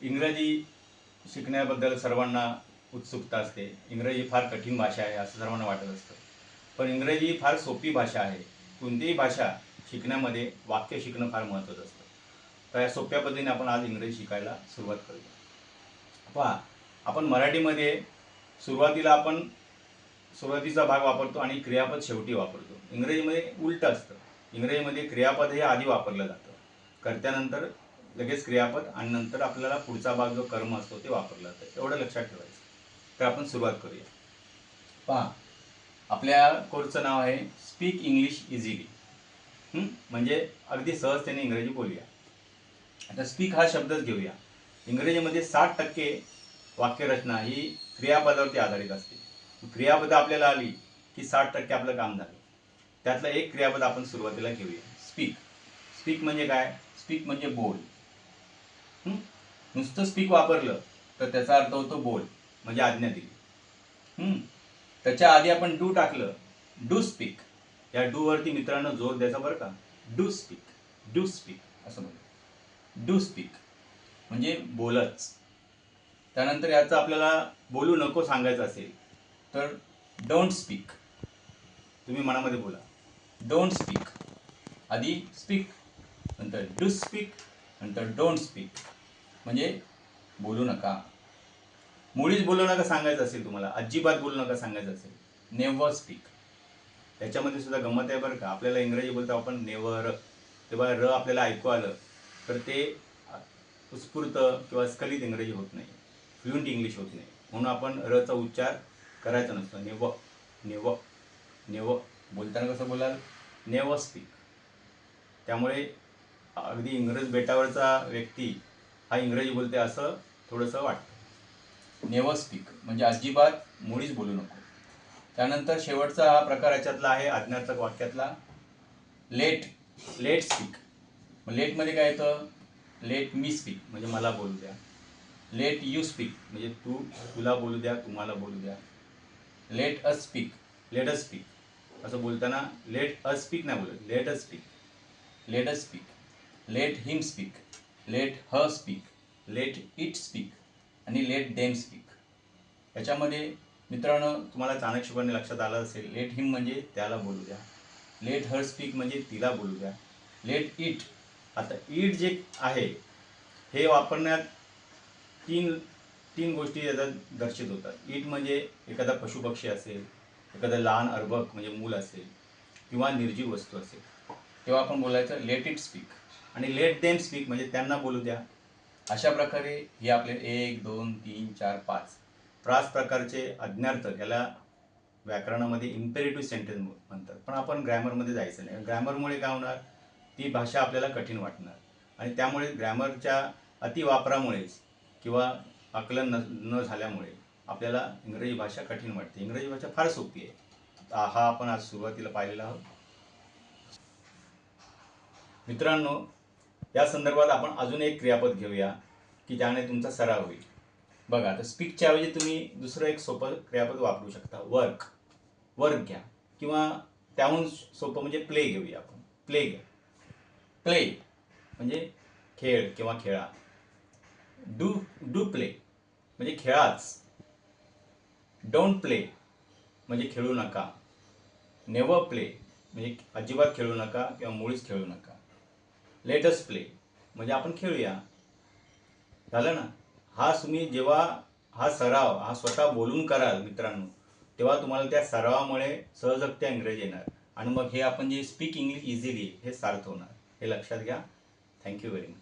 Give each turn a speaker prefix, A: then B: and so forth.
A: इंग्रजी शिकण्याबद्दल सर्वांना उत्सुकता असते. इंग्रजी फार कठीण भाषा आहे असं सर्वांना वाटत असतं. पण इंग्रजी ही फार सोपी भाषा आहे. कोणतीही भाषा शिकण्यामध्ये वाक्य शिकणं फार महत्त्वाचं असतं. तर या सोप्या पद्धतीने आपण आज इंग्रजी शिकायला सुरुवात करूया. पहा, आपण मराठीमध्ये सुरुवातीचा भाग वापरतो आणि क्रियापद शेवटी वापरतो. इंग्रजीमध्ये उलटं असतं. इंग्रजीमध्ये क्रियापद हे आधी वापरलं जातं, कर्त्यानंतर लगेच क्रियापद आणि नंतर आपल्याला पुढचा भाग जो कर्म असतो ते वापरला जातं. एवढं लक्षात ठेवायचं. तर आपण सुरुवात करूया. पहा, आपल्या कोर्सचं नाव आहे स्पीक इंग्लिश इझिली. म्हणजे अगदी सहजतेने इंग्रजी बोलूया. आता स्पीक हा शब्दच घेऊया. इंग्रजीमध्ये 60% वाक्यरचना ही क्रियापदावरती आधारित असते. क्रियापद आपल्याला आली की 60% आपलं काम झालं. त्यातलं एक क्रियापद आपण सुरुवातीला घेऊया, स्पीक. स्पीक म्हणजे काय? स्पीक म्हणजे बोल. नुसतं स्पीक वापरलं तर त्याचा अर्थ होतो बोल, म्हणजे आज्ञा दिली. त्याच्या आधी आपण डू टाकलं, डू स्पीक. या डू वरती मित्रांनो जोर द्यायचा बरं का. डू स्पीक, डू स्पीक असं म्हणतो. डू स्पीक म्हणजे बोलच. त्यानंतर याचं आपल्याला बोलू नको सांगायचं असेल तर डोंट स्पीक. तुम्ही मनामध्ये बोला, डोंट स्पीक. आधी स्पीक, नंतर डू स्पीक, नंतर डोंट स्पीक. म्हणजे बोलू नका. मुळीच बोलू नका सांगायचं असेल तुम्हाला, अजिबात बोलू नका सांगायचं असेल, नेव्हर स्पीक. त्याच्यामध्ये सुद्धा गंमत आहे बरं का. आपल्याला इंग्रजी बोलतो आपण नेव्हर, तेव्हा र आपल्याला ऐकू आलं तर ते उत्स्फूर्त किंवा स्खलित इंग्रजी होत नाही, फ्लुएंट इंग्लिश होत नाही. म्हणून आपण रचा उच्चार करायचा नसतो. Never, never, never. बोलताना कसं बोलाल? Never speak. त्यामुळे अगदी इंग्रज बेटावरचा व्यक्ती हा इंग्रजी बोलते असं थोडंसं वाटतं. नेव्हर स्पीक म्हणजे अजिबात मुळीच बोलू नको. त्यानंतर शेवटचा हा प्रकार याच्यातला आहे आज्ञार्थक वाक्यातला, लेट. Let speak. लेटमध्ये काय येतं? लेट मी स्पीक म्हणजे मला बोलू द्या. लेट यू स्पीक म्हणजे तुला बोलू द्या, तुम्हाला बोलू द्या. Let us speak, let us speak असं बोलताना लेट अस स्पीक नाही बोलत, let us speak. Let us speak, let him speak, let her speak, let it speak आणि लेट देम स्पीक. याच्यामध्ये मित्रांनो तुम्हाला चाणक्यपणे लक्षात आलं असेल, लेट हिम म्हणजे त्याला बोलू द्या, लेट हर स्पीक म्हणजे तिला बोलू द्या, लेट इट. आता इट जे आहे हे वापरण्यात तीन गोष्टी याच्यात दर्शित होतात. इट म्हणजे एखादा पशुपक्षी असेल, एखादं लहान अर्भक म्हणजे मूल असेल किंवा निर्जीव वस्तू असेल, तेव्हा आपण बोलायचं लेट इट स्पीक. आणि लेट देम स्पीक म्हणजे त्यांना बोलू द्या. अशा प्रकारे हे आपले 1, 2, 3, 4, 5 प्रकारचे आज्ञार्थक याला व्याकरणामध्ये इम्पेरेटिव्ह सेंटेन्स म्हणतात. पण आपण ग्रॅमरमध्ये जायचं नाही. ग्रॅमरमुळे काय होणार? ती भाषा आपल्याला कठीण वाटणार आणि त्यामुळे ग्रॅमरच्या अतिवापरामुळेच किंवा आकलन न झाल्यामुळे आपल्याला इंग्रजी भाषा कठीण वाटते. इंग्रजी भाषा फार सोपी आहे. हा आपण आज सुरुवातीला पाहिलेला आहोत. मित्रांनो, या संदर्भात आपण अजून एक क्रियापद घेऊया की ज्याने तुमचा सराव होईल. बघा, आता स्पीकच्या ऐवजी तुम्ही दुसरं एक सोपं क्रियापद वापरू शकता, वर्क. वर्क घ्या किंवा त्याहून सोपं म्हणजे प्ले घेऊया आपण. प्ले घ्या. प्ले म्हणजे खेळ किंवा खेळा. डू प्ले म्हणजे खेळाच. डोंट प्ले म्हणजे खेळू नका. नेव्हर प्ले म्हणजे अजिबात खेळू नका किंवा मुळीच खेळू नका. लेट अस प्ले म्हणजे आपण खेळूया. झालं ना? तुम्ही जेव्हा हा सराव स्वतः बोलून कराल मित्रांनो, तेव्हा तुम्हाला त्या सरावामुळे सहजगत्या इंग्रजी येणार आणि मग हे आपण जे स्पीक इंग्लिश इझिली हे सार्थ होणार. हे लक्षात घ्या. Thank you very much.